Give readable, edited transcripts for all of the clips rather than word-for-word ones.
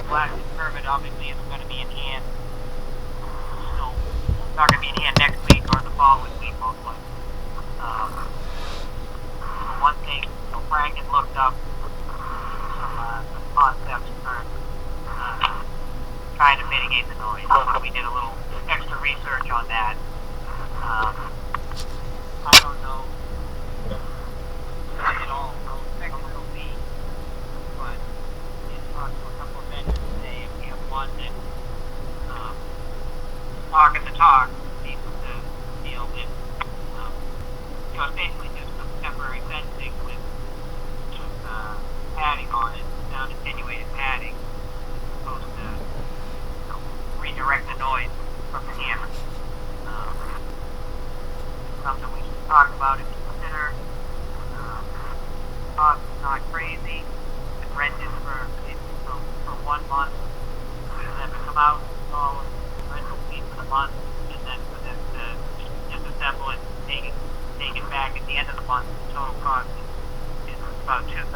blasting permit obviously isn't going to be in hand. Still not going to be in hand next week or the following week, most likely. For one thing, so Frank had looked up some concepts for trying to mitigate the noise. So we did a little extra research on that. I don't know at all how effective it'll be, but in talking to a couple of vendors today, if we have one that talking the talk seems to feel that it's basically just some temporary fencing with padding on it, sound attenuated padding, supposed to redirect the noise from the hammer. Something we should talk about and consider. Cost is not crazy. It's rented for 1 month. For them to come out, install a rental fee for the month, and then for them to disassemble it, take it back at the end of the month. The total cost is about $2,000.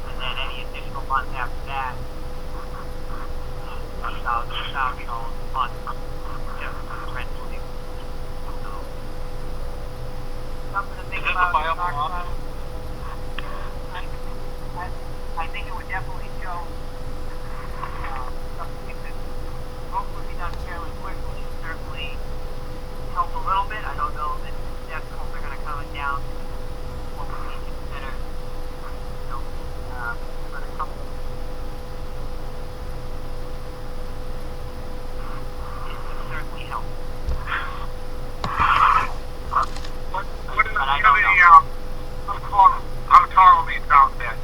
And then any additional month after that, about $2,000 a month just for rental fee. So, something to think about. Talk about. I think it would definitely show something that hopefully be done fairly quickly. Certainly help a little bit. I don't know that decibels are going to come down what we need to consider. For the couple. It would certainly help. What is how tall will these sound beds?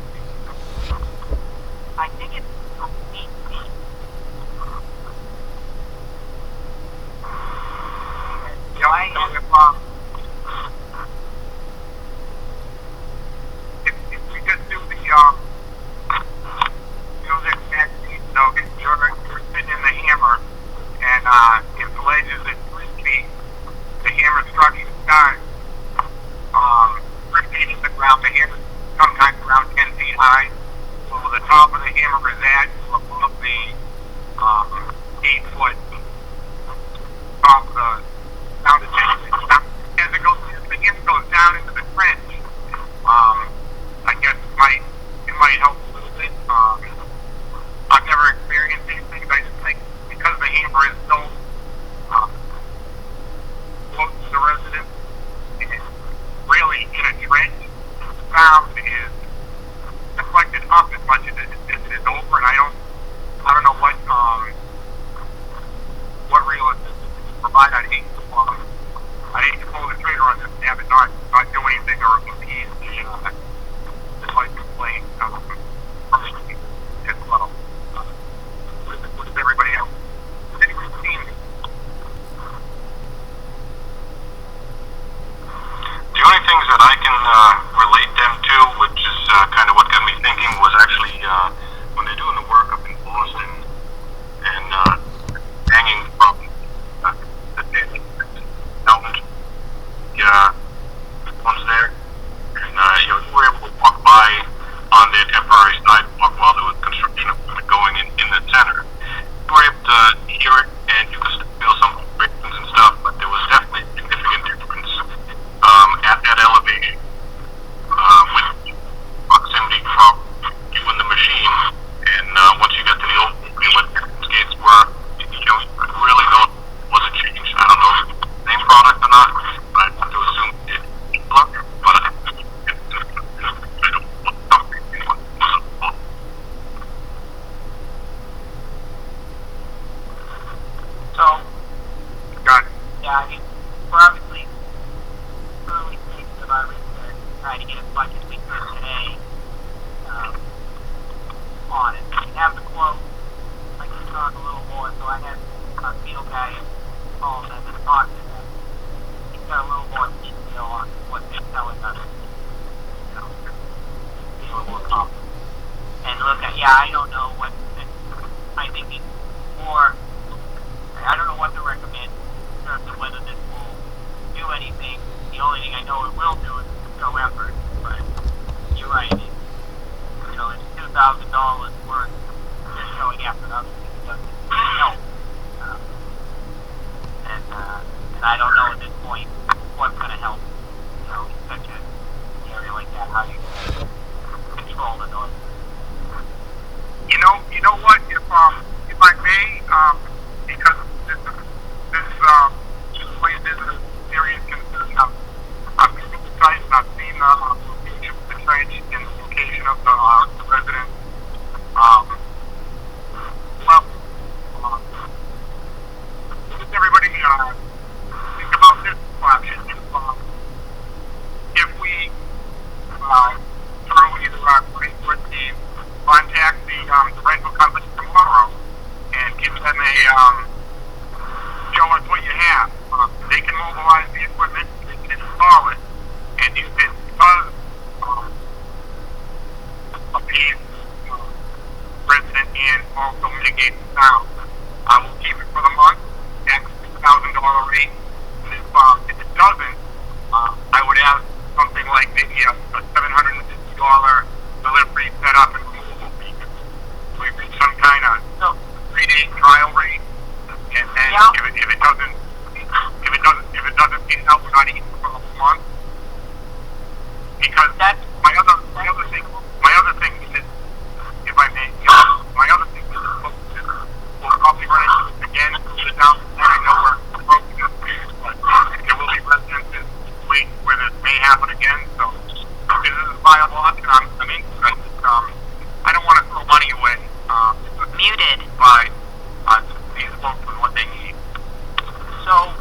I think it's 8 feet. If we just do the if you're sitting in the hammer and if the ledge is at 3 feet, the hammer structure starts 3 feet in the ground. The hammer sometimes around 10 feet high. So the top of the hammer is at above the 8-foot top of the sound attenuated. As the hammer goes down into the trench, I guess it might help a little bit. I've never experienced anything, but I just think because the hammer is so close to the residence, it's really in a trench, the sound is deflected up as much as it is over, and I don't know what real assistance it can provide. I'd hate to pull the trigger on this and have it not do anything or appease the noise complaint from me as well. What does everybody else? Has anyone seen it? The only things that I can relate them to, which is kind of what got me thinking, was actually when they're doing the work up in Boston and hanging from the mountains, ones there, and you were able to walk by on their temporary sidewalk while there was construction going in the center. You were able to hear it, and you could still feel some vibrations and stuff, but there was definitely a significant difference at that elevation with proximity from you and the machine. And once you get to the open where the skates were, you could really know it was a change. I don't know if it's the same product or not, but I'd have to assume it looked, but I don't know. So, yeah, I mean, we're obviously early stages of our research, trying to get as much as we could today on it. We have the quote. I can talk a little more, so I had our field guy call them and talk to them. He's got a little more detail on what they're telling us. Be a little more confident. And look, I don't know what. I think it's more. I don't know what to recommend in terms of whether this will do anything. The only thing I know it will do is show effort, but you're right. needs the town. I will keep it for the month at $6,000 rate. And if it doesn't, I would have something like maybe a $750 delivery set up and removal fee. We reach some kind of So, 3-day trial rate, and then Yeah. if it doesn't pan out, we're not eating for the whole month. Because that's, my other thing is, if I may, my other thing is, we'll probably run into this again down the line. I know we're broken, but there will be residences wait where this may happen again. So if this is a viable option, I'm into it. I don't want to throw money away. Muted. By these folks and what they need. so,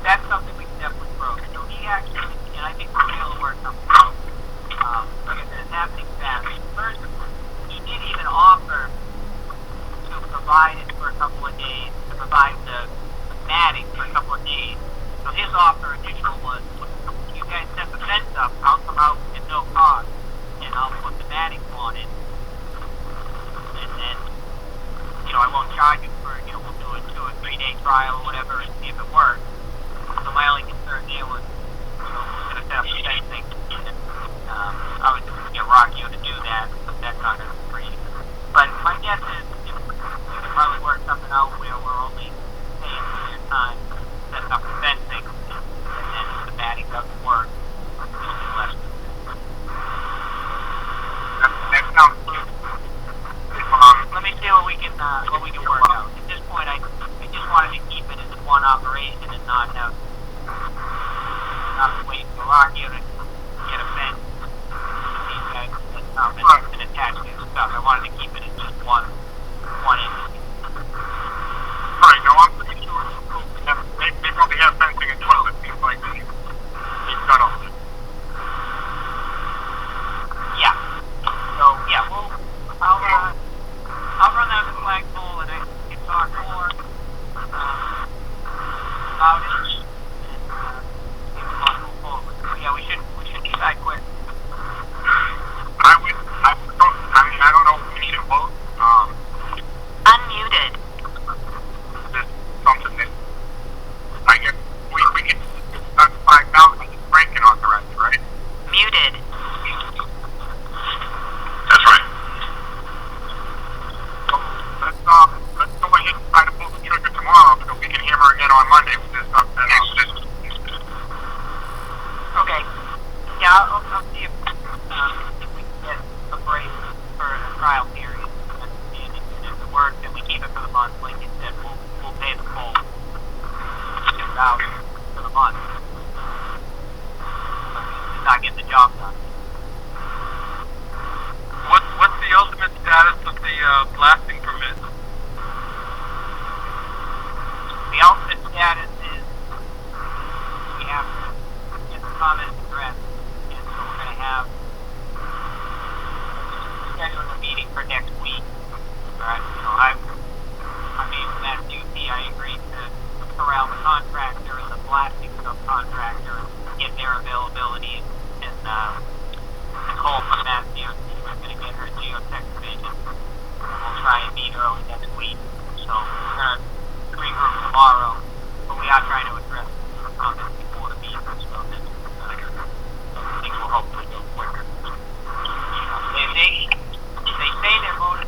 that's something we can definitely broach. So he actually, and I think we'll be able to work something out. Like I said, it's happening fast. First, he did even offer to provide it for a couple of days, to provide the matting for a couple of days. So his offer initial was, you guys set the fence up, I'll come out at no cost, and I'll put the matting on it. And then, I won't charge you for, we'll do a 3-day trial or whatever and see if it works. So my only concern there was, who's going to set up the fencing? And, I would get Rocky to do that, but that's not going to be free. But my guess is, we can probably work something out where we're only paying for your time setting up the fencing, and then if the matting doesn't work, it'll be less. That sounds good. Let me see what we can work out. At this point, I just wanted to keep it as one operation and not have to wait for Rocky to get a fence. These guys that come and attach their stuff. I wanted to keep it as just one entity. Right, no, I'm pretty sure they probably have fencing as well. It seems like they've got all this. Yeah. So yeah, I'll run out the flagpole and I can talk more about it and see if we want to move forward. So yeah, we should decide quick. I don't know if we need a vote. Unmuted. This is something that I guess we can that's 5,000 Frank can authorize it, right? Muted. That's right. So let's go ahead and try to pull the trigger tomorrow so we can hammer again on Monday with this stuff set up. Okay. Yeah, I'll see if we can get a break for a trial period. And if it works, then we keep it for the month. Like you said, we'll pay the full $6,000 for the month. But not getting the job done. What's the ultimate status of the blasting permit? The ultimate status is we have to get the comments addressed, and so we're going to have scheduling a meeting for next week. Alright, I mean, Matt Duty, I agreed to corral the contractor and the blasting subcontractor and get their availability, and Nicole from Matt Duty is going to get her geotech vision. We'll try and meet early next week. So we're going to regroup tomorrow, but we are trying to address the comments before the meeting, so that things will hopefully go quicker. They say they're voting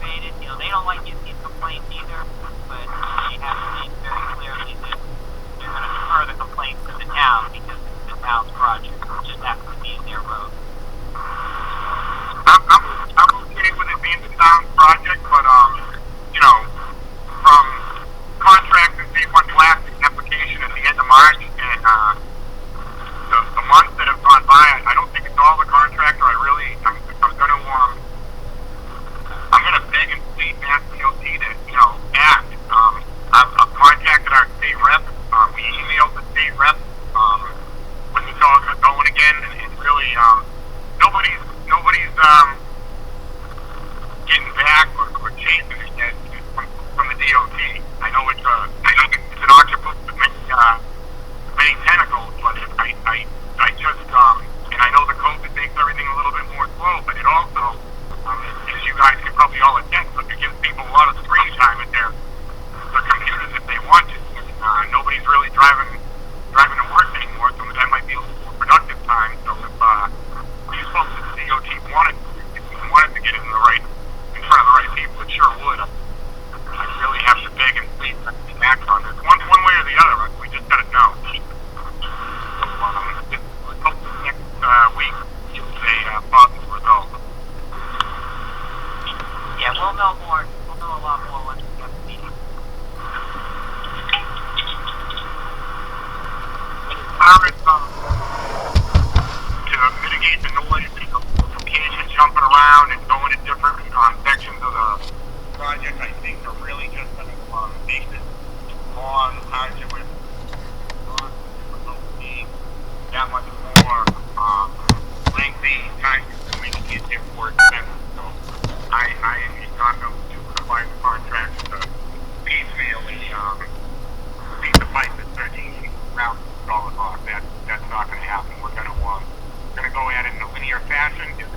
question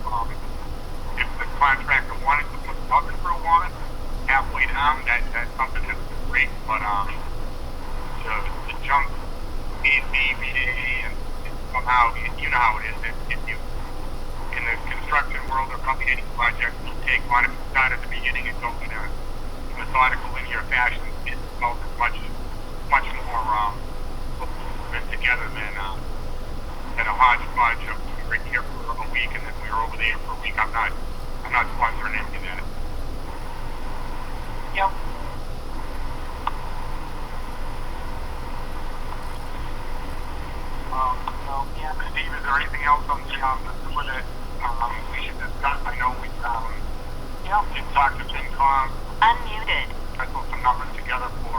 if the contractor wanted to put the other crew on halfway down, that's something that's great. But to jump A, B, B, A, and somehow, you know how it is. If you in the construction world or probably any project you take on, if you start at the beginning and go in a methodical, linear fashion, it's much more put together than a hodgepodge of we were here for a week and then we were over there for a week. I'm not sponsoring any of that. Yep. So, yeah. Steve, is there anything else on the sewer that we should discuss? I know we did talk to FinCom. Unmuted. I put some numbers together for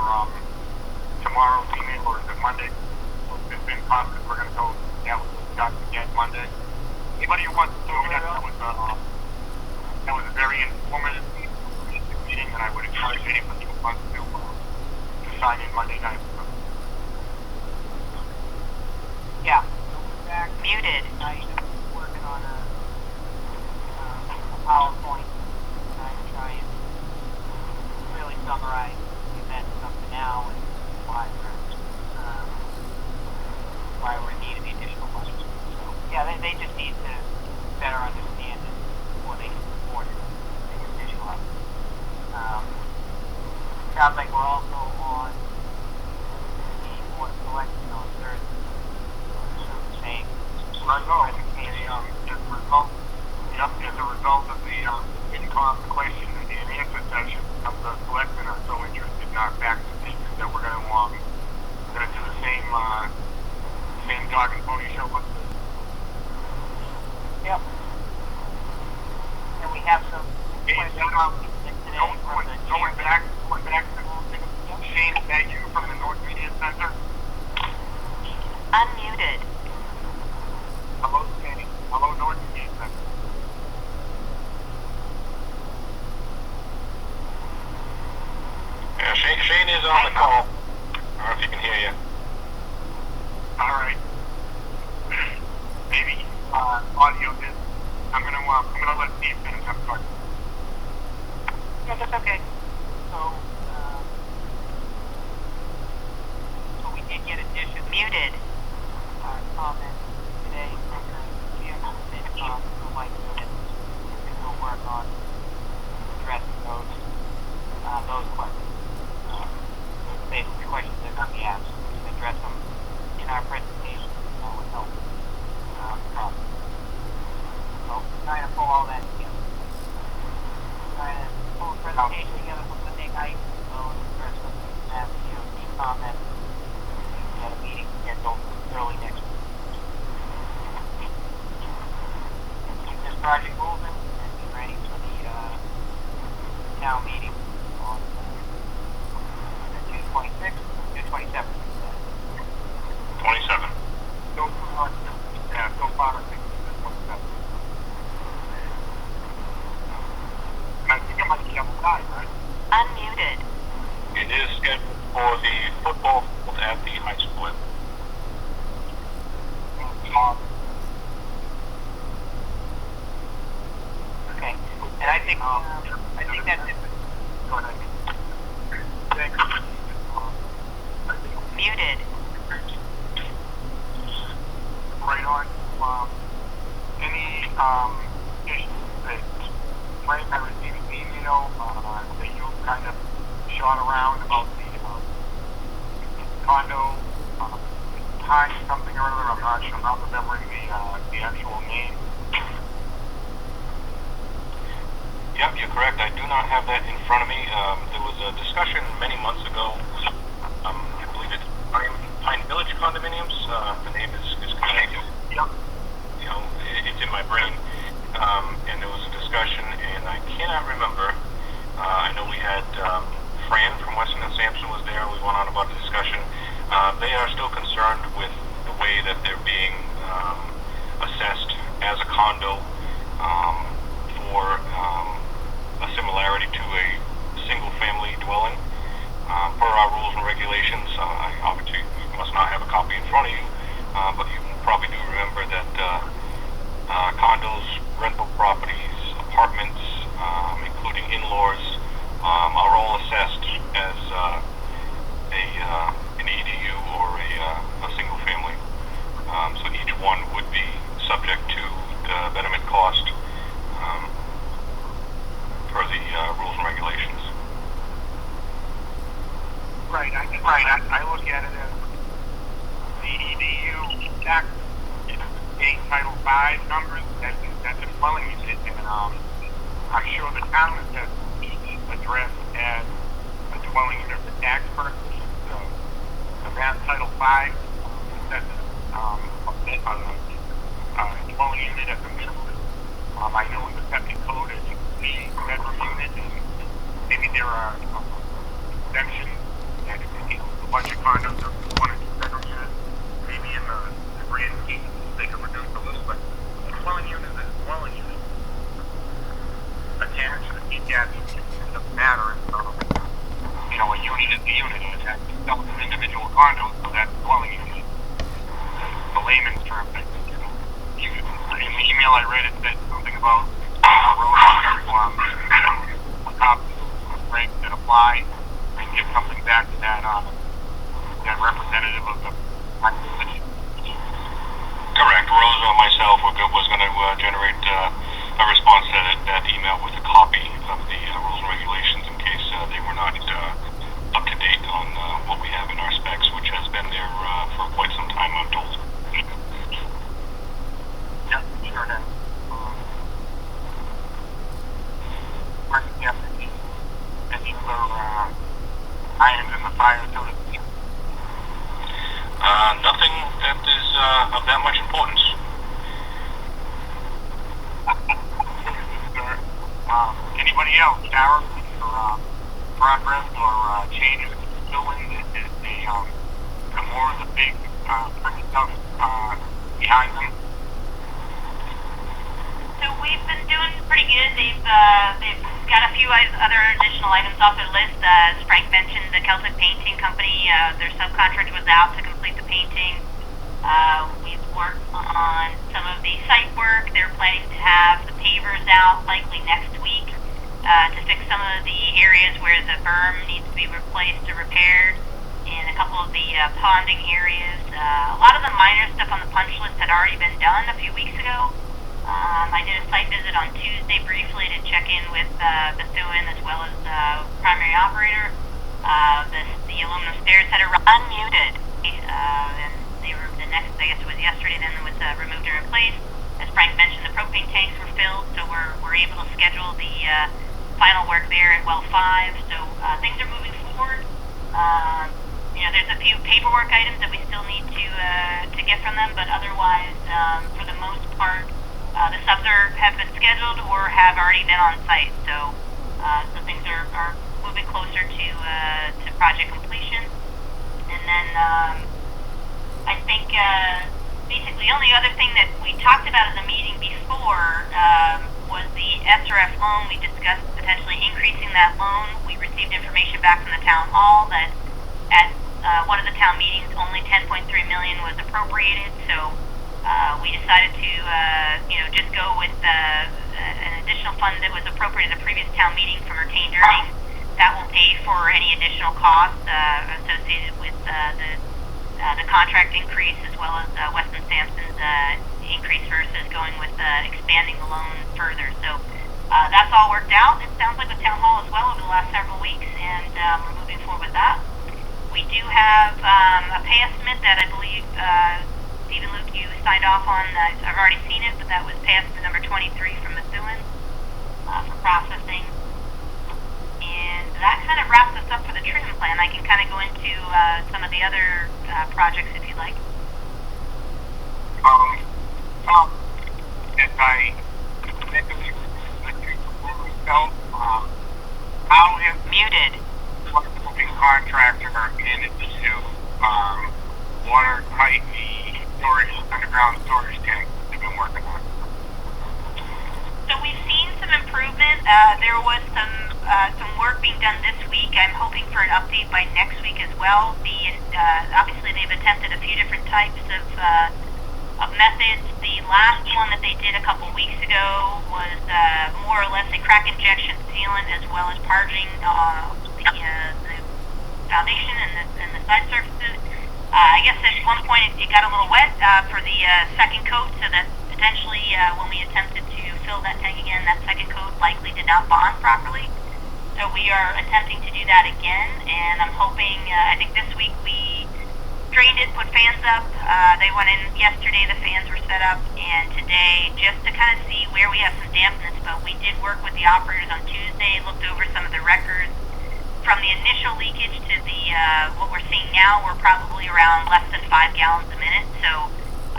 tomorrow's email, or is it Monday? It's FinCom because we're going to go discuss again Monday. Anybody who wants to do that, that was a very informative meeting, and I would encourage anybody who wants to sign in Monday night. Yeah. Back Muted. tonight, working on a PowerPoint, trying to try and really summarize the events up to now and why we're in need of the additional money. So, yeah, they just need to better understand it before they can support it and visualize it. Sounds like we're also on the Board of Selection on Thursday. Saying, Right, no, as a result of the FinCom question and answer session of the selectmen are so interested in our facts and figures that we're going to do the same dog and pony show. yep. And we have some Hey, questions today from the going back to Shane, is that you from the North Media Center? Unmuted. Hello, Shane. Hello, North Media Center. Yeah, Shane is on the call. I don't know if he can hear you. All right. Maybe audio is. I'm gonna let Steve finish. I'm sorry. Yeah, that's okay. So we did get additional Muted. comments today from the Jim FinCom who like to and we'll work on addressing those questions. Those basically questions that are going to be asked. We can address them in our presentation. That would help the process. So trying to pull all that together. Trying to pull a presentation together for Monday night, as well as address some past DOT comments. We had a meeting scheduled early next week. Keep this project moving and be ready for the town meeting on June 26th, June 27th. 27. So far, I think it's 27. And I think it might be outside, right? Unmuted. It is scheduled for the football field at the high school. Okay. And I think that's it. Go ahead. Thanks. Muted. Right on. Any issues that Frank, I received an email that you kind of shot around about the condo, High something or other. I'm not sure. I'm not remembering the actual name. Yep, you're correct. I do not have that in front of me. There was a discussion many months ago. I believe it's Pine Village condominiums. The name is correct. Yep. You know, it's in my brain. And there was a discussion, and I cannot remember. I know we had Fran from Weston and Sampson was there. We went on about the discussion. They are still concerned with the way that they're being assessed as a condo for a similarity to a single-family dwelling. Per our rules and regulations, obviously you must not have a copy in front of you, but you probably do remember that condos, town that each address as a dwelling unit for tax purposes. The Mass Title V says a dwelling unit as a minimum. I know in the septic code it's a bedroom unit, and maybe there are exemptions that if you deal with a bunch of condos or 1 or 2 bedroom units, maybe in the grand scheme they can reduce a little, but a dwelling unit is a dwelling unit. Attached to the detached, it doesn't matter. A unit is a unit, and attached to some individual condos, so that's a dwelling unit. The layman's term, I think, in the email I read, it said something about a road to top regs that apply, and give something back to that representative of the population. Correct. Rose or myself was going to generate a response to that email with a copy of the rules and regulations in case they were not up to date on what we have in our specs, which has been there for quite some time, I'm told. Yeah, sure has. Any other irons in the fire, so to speak? Nothing that is of that much importance. Anybody else, Darren, or progress or changes doing is the more of the big pretty stuff behind them? So we've been doing pretty good. They've got a few other additional items off their list. As Frank mentioned, the Celtic Painting Company, their subcontractor was out to complete the painting. We've worked on some of the site work. They're planning to have the pavers out likely next week to fix some of the areas where the berm needs to be replaced or repaired, and a couple of the ponding areas. A lot of the minor stuff on the punch list had already been done a few weeks ago. I did a site visit on Tuesday briefly to check in with Bethune as well as primary operator. The aluminum stairs had unmuted, and they were the next, I guess it was yesterday, then was removed and replaced. As Frank mentioned, the propane tanks were filled, so we're able to schedule the final work there at well 5. So things are moving forward. There's a few paperwork items that we still need to get from them, but otherwise, for the most part, the subs have been scheduled or have already been on site. So things are moving closer to project completion. And then I think basically the only other thing that we talked about in the meeting before was the SRF loan. We discussed potentially increasing that loan. We received information back from the town hall that at one of the town meetings only $10.3 million was appropriated. So we decided to just go with an additional fund that was appropriated at the previous town meeting from retained earnings. That will pay for any additional costs associated with the contract increase, as well as Weston Sampson's increase versus going with expanding the loan further. So that's all worked out. It sounds like with town hall as well over the last several weeks, and we're moving forward with that. We do have a pay estimate that I believe Stephen Luke, you signed off on. I've already seen it, but that was pay estimate number 23 from Methuen for processing. And that kind of wraps us up for the treatment plan. I can kind of go into some of the other projects if you'd like. Well, as I mentioned, the treatment plan itself, how has Muted. the contractor managed to watertight the underground storage tank they've been working on? So we've seen some improvement. There was some work being done this week. I'm hoping for an update by next week as well. Obviously they've attempted a few different types of methods. The last one that they did a couple weeks ago was more or less a crack injection sealant as well as parging the foundation and the side surfaces. I guess at one point it got a little wet for the second coat, so that potentially when we attempted to fill that tank again, that second coat likely did not bond properly. So we are attempting to do that again, and I'm hoping, I think this week we drained it, put fans up. They went in yesterday, the fans were set up, and today, just to kind of see where we have some dampness, but we did work with the operators on Tuesday, looked over some of the records. From the initial leakage to the what we're seeing now, we're probably around less than 5 gallons a minute, so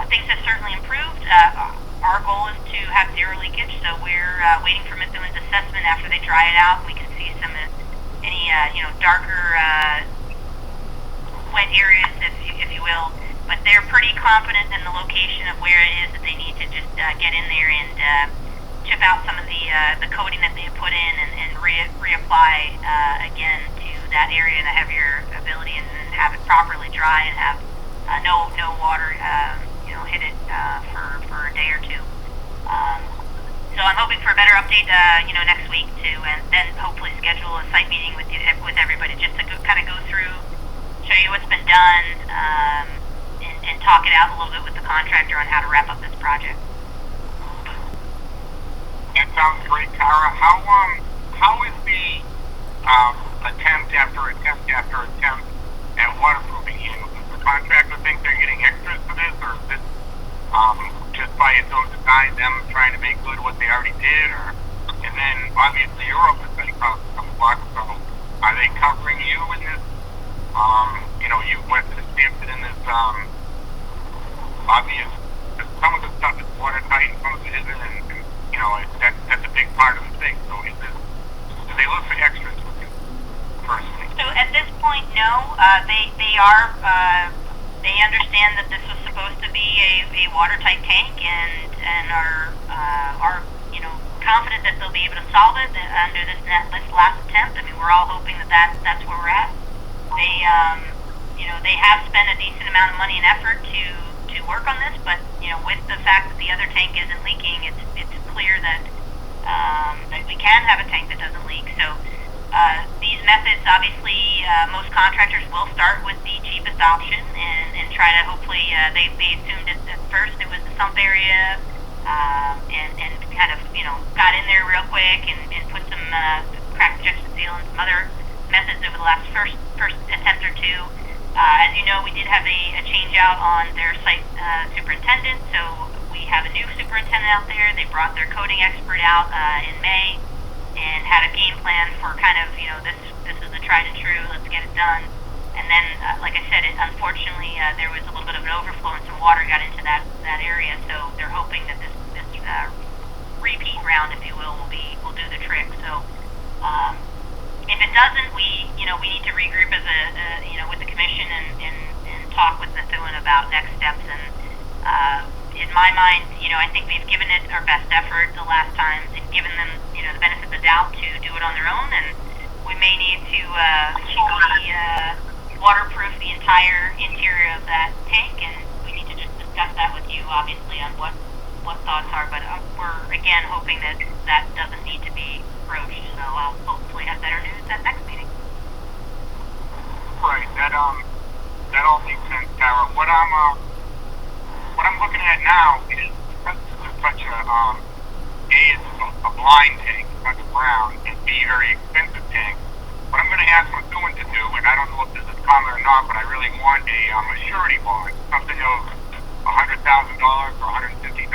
things have certainly improved. Our goal is to have zero leakage, so we're waiting for Mithuen's assessment after they dry it out. We can see some any darker wet areas, if you will. But they're pretty confident in the location of where it is that they need to just get in there and chip out some of the coating that they had put in and reapply again to that area in a heavier ability and have it properly dry and have no water hit it for a day or two. So I'm hoping for a better update next week too, and then hopefully schedule a site meeting with everybody just to kind of go through, show you what's been done, and talk it out a little bit with the contractor on how to wrap up this project. That sounds great, Tara. How is the attempt after attempt at waterproofing handled? Does the contractor think they're getting extras for this, or is this just by its own design, them trying to make good what they already did? And then obviously you're oversight across the block, so are they covering you in this? You went to stamped it in this obvious. Some of the stuff is watertight, and some of it isn't, and that's a big part of the thing. So do they look for extras with it, personally? So at this point, no. They are. They understand that this was supposed to be a watertight tank, and are confident that they'll be able to solve it under this last attempt. I mean, we're all hoping that's where we're at. They have spent a decent amount of money and effort to work on this, but with the fact that the other tank isn't leaking, it's clear that we can have a tank that doesn't leak. So these methods, obviously, most contractors will start with the cheapest option and try to hopefully they assumed at first it was the sump area, and kind of got in there real quick and put some crack projection seal and some other methods over the last first attempt or two. As you know, we did have a change out on their site superintendent, so we have a new superintendent out there. They brought their coding expert out in May and had a game plan for kind of, this is the tried and true, let's get it done. And then, like I said, unfortunately, there was a little bit of an overflow and some water got into that area, so they're hoping that this repeat round, if you will do the trick. So, if it doesn't, we need to regroup as with the commission and talk with Methuen about next steps. And in my mind, I think we've given it our best effort the last time and given them, the benefit of the doubt to do it on their own. And we may need to waterproof the entire interior of that tank, and we need to just discuss that with you, obviously, on what thoughts are. But we're again hoping that doesn't need to be broached. So I'll hopefully have better news at next meeting. Right. That all makes sense, Tara. What I'm looking at now is because this is such it's a blind tank, underground, and B, very expensive tank. What I'm going to ask Methuen to do, and I don't know if this is common or not, but I really want a surety bond, something of $100,000 or $150,000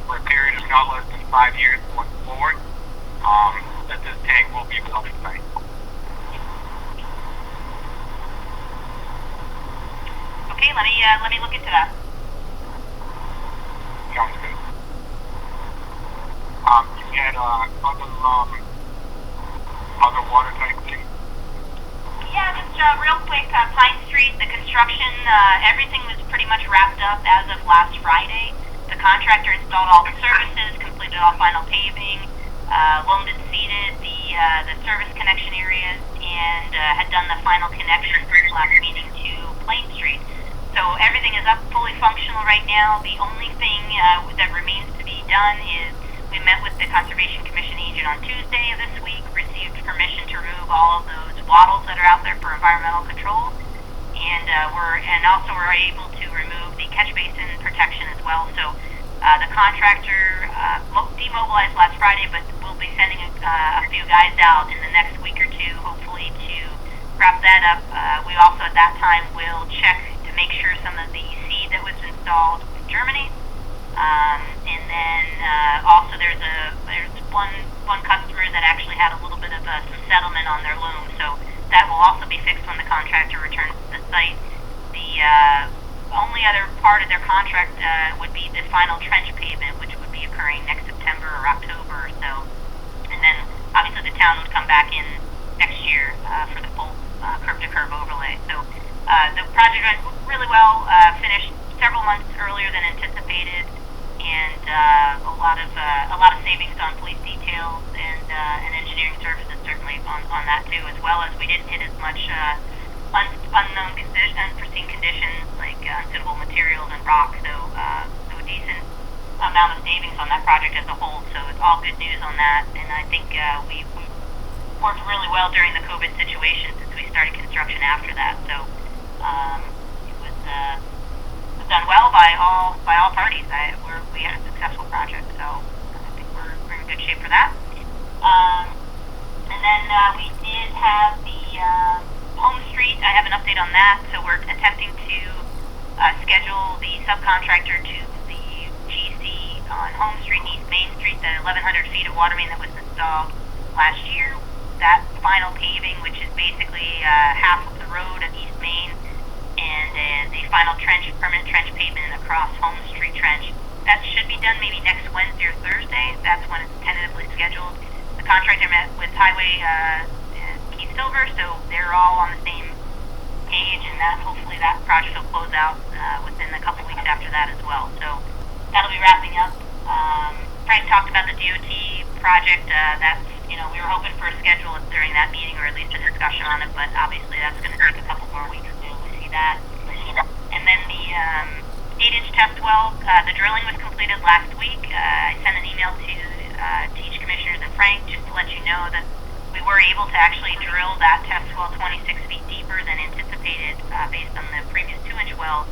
for a period of not less than 5 years going forward, that this tank will be watertight. Okay, let me look into that. Sounds good. You had other watertight things? Yeah, just real quick, Pine Street, the construction, everything was pretty much wrapped up as of last Friday. The contractor installed all the services, completed all final paving, loamed and seeded the service connection areas, and had done the final connection for the last meeting to Plain Street. So everything is up fully functional right now. The only thing that remains to be done is we met with the Conservation Commission agent on Tuesday of this week, received permission to remove all of those wattles that are out there for environmental control, and we're able to remove the catch basin protection as well. So the contractor demobilized last Friday, but we'll be sending a few guys out in the next week or two, hopefully, to wrap that up. We also at that time will check to make sure some of the seed that was installed germinates. And then also there's one customer that actually had a little bit of a settlement on their loan, so that will also be fixed when the contractor returns to the site. The only other part of their contract would be the final trench pavement, which would be occurring next September or October or so. And then obviously the town would come back in next year for the full curb-to-curb overlay. So the project went really well, finished several months earlier than anticipated, and a lot of savings on police details and engineering services certainly on that too, as well as we didn't hit as much unforeseen conditions like unsuitable materials and rock. So a decent amount of savings on that project as a whole. So it's all good news on that, and I think we worked really well during the COVID situation since we started construction after that. So it was done well by all parties. We had a successful project, so I think we're in good shape for that. And then we did have the Home Street. I have an update on that. So we're attempting to schedule the subcontractor to the GC on Home Street, East Main Street, the 1,100 feet of water main that was installed last year. That final paving, which is basically half of the road at East Main, and the final permanent trench pavement across Home Street Trench. That should be done maybe next Wednesday or Thursday. That's when it's tentatively scheduled. The contractor met with Highway Keith Silver, so they're all on the same page, and that hopefully that project will close out within a couple weeks after that as well. So that'll be wrapping up. Frank talked about the DOT project. That's, we were hoping for a schedule during that meeting, or at least a discussion on it, but obviously that's going to take a couple more weeks to see that. And then the 8-inch test well, the drilling was completed last week. I sent an email to each commissioners and Frank just to let you know that we were able to actually drill that test well 26 feet deeper than anticipated based on the previous 2-inch well,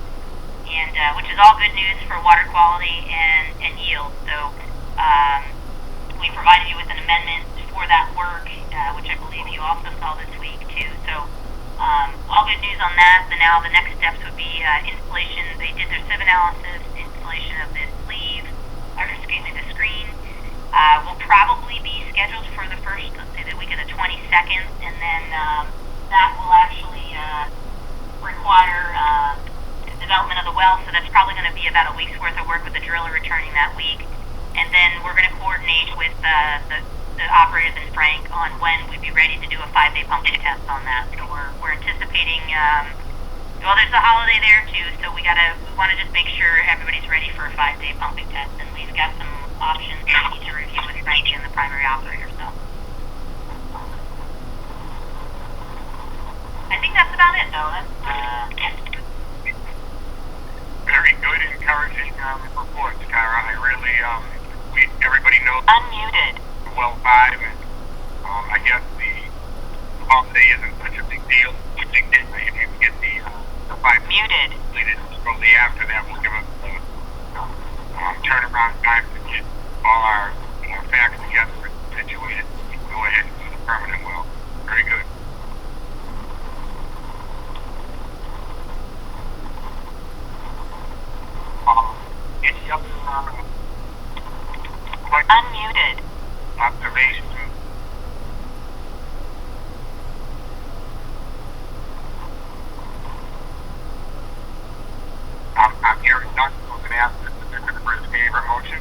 and which is all good news for water quality and yield. So we provided you with an amendment for that work, which I believe you also saw this week too. So all good news on that. Now the next steps would be installation. They did their sieve analysis, installation of the sleeve, the screen. Will probably be scheduled for the first, let's say the week of the 22nd, and then that will actually require development of the well, so that's probably going to be about a week's worth of work with the driller returning that week. And then we're going to coordinate with the operators and Frank on when we'd be ready to do a 5-day pumping test on that. So we're anticipating, well, there's a holiday there too, so we want to just make sure everybody's ready for a 5-day pumping test, and we've got some options we need to review with Frank and the primary operator. So I think that's about it, though. Very good, encouraging reports, Tara. I really, everybody knows Unmuted. well 5, and I guess the holiday isn't such a big deal. We think that if you can get the 5 Muted. completed shortly after that, will give us turnaround time to get all our facts together and situated. We can go ahead and do the permanent well. Very good. Any other questions, Unmuted. observations? I'm hearing none, so I'm going to ask Mr. Christopher his favorite motion.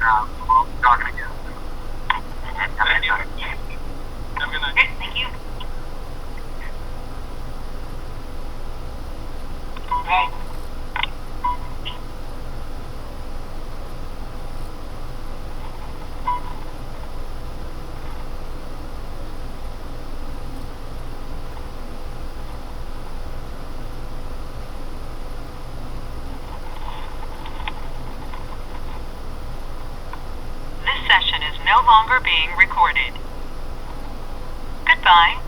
we'll be talking again. Thank you. Have a good night. Okay, thank you. This session is no longer being recorded. Goodbye.